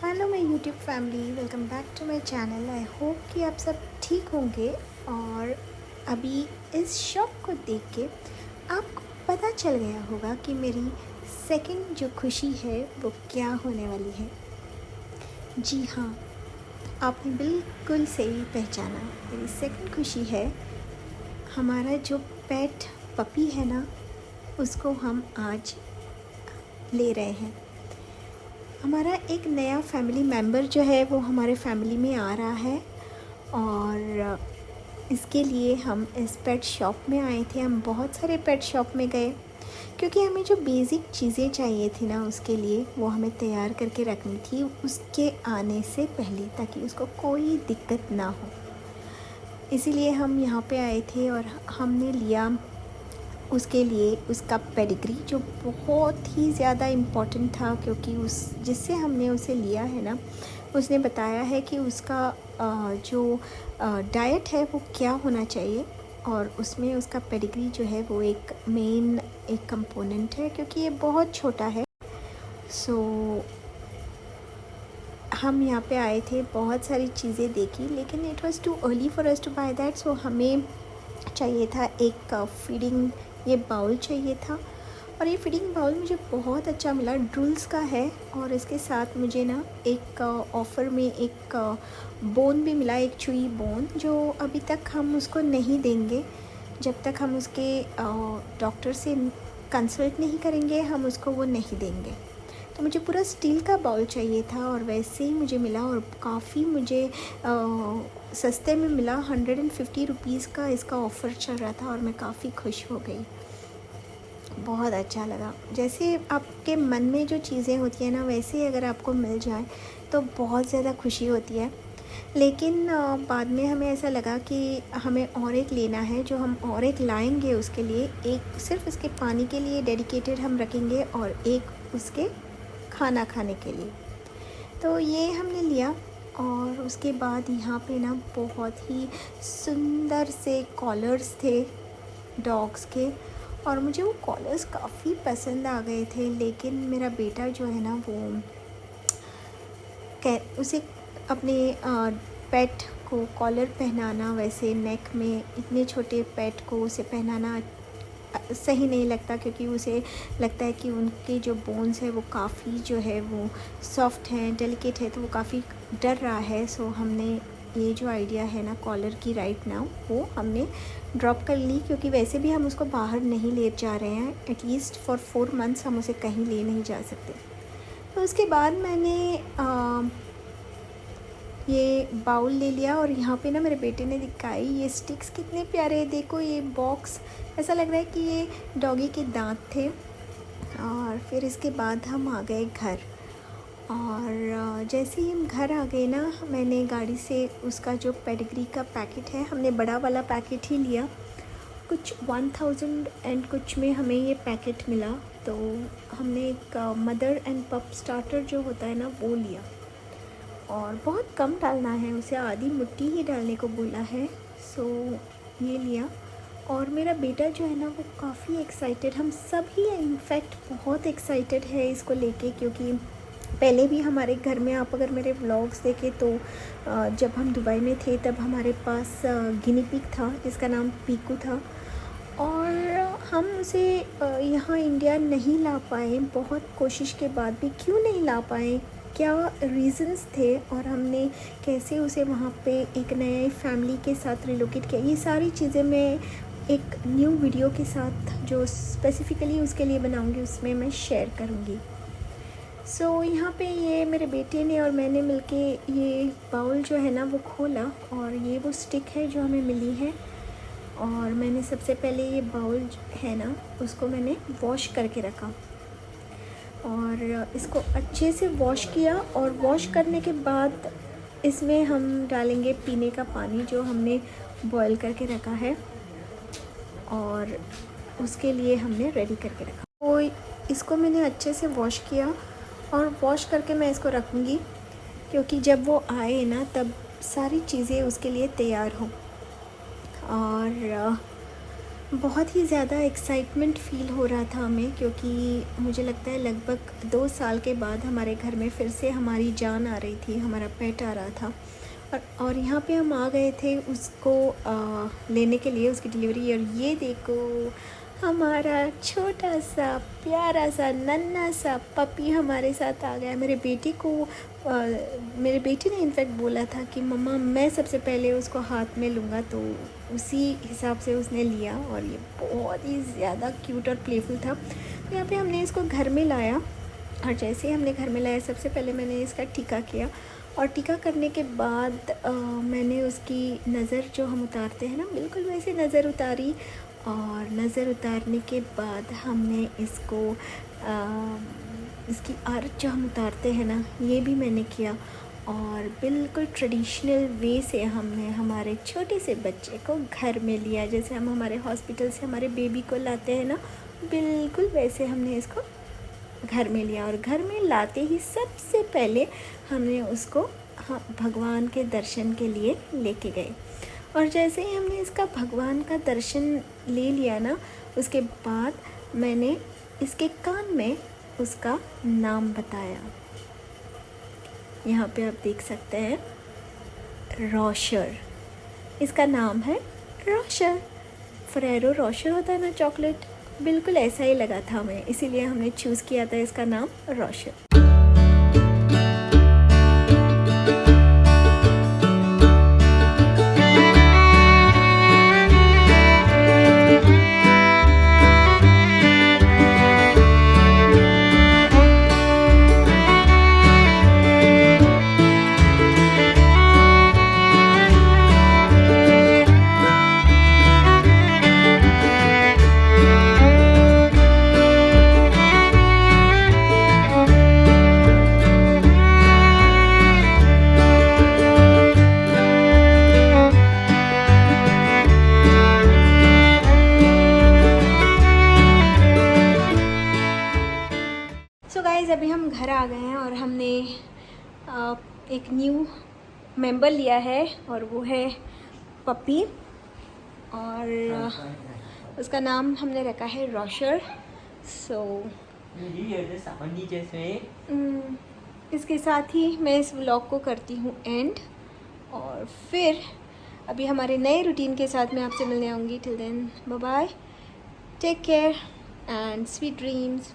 Hello my YouTube family, welcome back to my channel. I hope कि आप सब ठीक होंगे। और अभी इस शॉप को देख के आपको पता चल गया होगा कि मेरी सेकंड जो खुशी है वो क्या होने वाली है। जी हाँ, आपने बिल्कुल सही पहचाना। मेरी सेकंड खुशी है हमारा जो पेट पपी है ना, उसको हम आज ले रहे हैं। हमारा एक नया फैमिली मेम्बर जो है वो हमारे फैमिली में आ रहा है और इसके लिए हम इस पेट शॉप में आए थे। हम बहुत सारे पेट शॉप में गए क्योंकि हमें जो बेसिक चीज़ें चाहिए थी ना उसके लिए वो हमें तैयार करके रखनी थी उसके आने से पहले, ताकि उसको कोई दिक्कत ना हो। इसीलिए हम यहाँ पे आए थे और हमने लिया उसके लिए उसका पेडिग्री, जो बहुत ही ज़्यादा इम्पॉर्टेंट था क्योंकि उस जिससे हमने उसे लिया है ना, उसने बताया है कि उसका जो डाइट है वो क्या होना चाहिए, और उसमें उसका पेडिग्री जो है वो एक कंपोनेंट है क्योंकि ये बहुत छोटा है। सो हम यहाँ पे आए थे, बहुत सारी चीज़ें देखी, लेकिन it was too early for us to buy that. So हमें चाहिए था एक फीडिंग ये बाउल चाहिए था, और ये फीडिंग बाउल मुझे बहुत अच्छा मिला, ड्रूल्स का है। और इसके साथ मुझे ना एक ऑफ़र में एक बोन भी मिला, एक चुई बोन, जो अभी तक हम उसको नहीं देंगे। जब तक हम उसके डॉक्टर से कंसल्ट नहीं करेंगे हम उसको वो नहीं देंगे। तो मुझे पूरा स्टील का बाउल चाहिए था और वैसे ही मुझे मिला, और काफ़ी मुझे सस्ते में मिला। 150 रुपीज़ का इसका ऑफ़र चल रहा था और मैं काफ़ी खुश हो गई, बहुत अच्छा लगा। जैसे आपके मन में जो चीज़ें होती हैं ना, वैसे ही अगर आपको मिल जाए तो बहुत ज़्यादा खुशी होती है। लेकिन बाद में हमें ऐसा लगा कि हमें और एक लेना है, जो हम और एक लाएंगे उसके लिए। एक सिर्फ उसके पानी के लिए डेडिकेटेड हम रखेंगे और एक उसके खाना खाने के लिए। तो ये हमने लिया, और उसके बाद यहाँ पे ना बहुत ही सुंदर से कॉलर्स थे डॉग्स के, और मुझे वो कॉलर्स काफ़ी पसंद आ गए थे। लेकिन मेरा बेटा जो है ना वो उसे अपने पेट को कॉलर पहनाना, वैसे नेक में इतने छोटे पेट को उसे पहनाना सही नहीं लगता, क्योंकि उसे लगता है कि उनके जो बोन्स है वो काफ़ी जो है वो सॉफ्ट हैं, डेलिकेट है, तो वो काफ़ी डर रहा है। सो हमने ये जो आइडिया है ना कॉलर की राइट नाउ, वो हमने ड्रॉप कर ली, क्योंकि वैसे भी हम उसको बाहर नहीं ले जा रहे हैं। एटलीस्ट फॉर 4 मंथ्स हम उसे कहीं ले नहीं जा सकते। तो उसके बाद मैंने ये बाउल ले लिया, और यहाँ पे ना मेरे बेटे ने दिखाई ये स्टिक्स कितने प्यारे हैं। देखो ये बॉक्स, ऐसा लग रहा है कि ये डॉगी के दांत थे। और फिर इसके बाद हम आ गए घर, और जैसे ही हम घर आ गए ना, मैंने गाड़ी से उसका जो पेडिग्री का पैकेट है, हमने बड़ा वाला पैकेट ही लिया। कुछ 1000 एंड कुछ में हमें ये पैकेट मिला। तो हमने एक मदर एंड पप स्टार्टर जो होता है ना वो लिया, और बहुत कम डालना है, उसे आधी मुट्ठी ही डालने को बोला है। सो ये लिया, और मेरा बेटा जो है ना वो काफ़ी एक्साइटेड, हम सब ही इनफैक्ट बहुत एक्साइटेड है इसको लेके, क्योंकि पहले भी हमारे घर में, आप अगर मेरे व्लॉग्स देखें तो जब हम दुबई में थे तब हमारे पास गिनी पिग था जिसका नाम पीकू था, और हम उसे यहाँ इंडिया नहीं ला पाए। बहुत कोशिश के बाद भी क्यों नहीं ला पाए, क्या रीज़न्स थे, और हमने कैसे उसे वहाँ पे एक नए फैमिली के साथ रिलोकेट किया, ये सारी चीज़ें मैं एक न्यू वीडियो के साथ जो स्पेसिफ़िकली उसके लिए बनाऊँगी उसमें मैं शेयर करूँगी। सो यहाँ पे ये मेरे बेटे ने और मैंने मिलके ये बाउल जो है ना वो खोला, और ये वो स्टिक है जो हमें मिली है। और मैंने सबसे पहले ये बाउल है ना उसको मैंने वॉश करके रखा, और इसको अच्छे से वॉश किया। और वॉश करने के बाद इसमें हम डालेंगे पीने का पानी जो हमने बॉईल करके रखा है, और उसके लिए हमने रेडी करके रखा। तो इसको मैंने अच्छे से वॉश किया, और वॉश करके मैं इसको रखूँगी, क्योंकि जब वो आए ना तब सारी चीज़ें उसके लिए तैयार हों। और बहुत ही ज़्यादा एक्साइटमेंट फ़ील हो रहा था हमें, क्योंकि मुझे लगता है लगभग 2 साल के बाद हमारे घर में फिर से हमारी जान आ रही थी, हमारा पेट आ रहा था। और यहाँ पे हम आ गए थे उसको लेने के लिए, उसकी डिलीवरी। और ये देखो हमारा छोटा सा प्यारा सा नन्हा सा पपी हमारे साथ आ गया। मेरे बेटी ने इनफैक्ट बोला था कि मम्मा मैं सबसे पहले उसको हाथ में लूँगा, तो उसी हिसाब से उसने लिया। और ये बहुत ही ज़्यादा क्यूट और प्लेफुल था। तो यहाँ पे हमने इसको घर में लाया, और जैसे ही हमने घर में लाया सबसे पहले मैंने इसका टीका किया। और टीका करने के बाद मैंने उसकी नज़र जो हम उतारते हैं ना, बिल्कुल वैसे नज़र उतारी। और नज़र उतारने के बाद हमने इसको इसकी आरत जो हम उतारते हैं ना, ये भी मैंने किया। और बिल्कुल ट्रेडिशनल वे से हमने हमारे छोटे से बच्चे को घर में लिया, जैसे हम हमारे हॉस्पिटल से हमारे बेबी को लाते हैं ना, बिल्कुल वैसे हमने इसको घर में लिया। और घर में लाते ही सबसे पहले हमने उसको भगवान के दर्शन के लिए लेके गए। और जैसे ही हमने इसका भगवान का दर्शन ले लिया ना, उसके बाद मैंने इसके कान में उसका नाम बताया। यहाँ पे आप देख सकते हैं, रोशर इसका नाम है। रोशर, फरेरो रोशर होता है ना चॉकलेट, बिल्कुल ऐसा ही लगा था हमें, इसीलिए हमने चूज़ किया था इसका नाम रोशर। अभी हम घर आ गए हैं और हमने एक न्यू मेंबर लिया है, और वो है पपी। और उसका नाम हमने रखा है रोशर। इसके साथ ही मैं इस व्लॉग को करती हूँ एंड। और फिर अभी हमारे नए रूटीन के साथ मैं आपसे मिलने आऊँगी। Till then bye bye, take care and sweet dreams.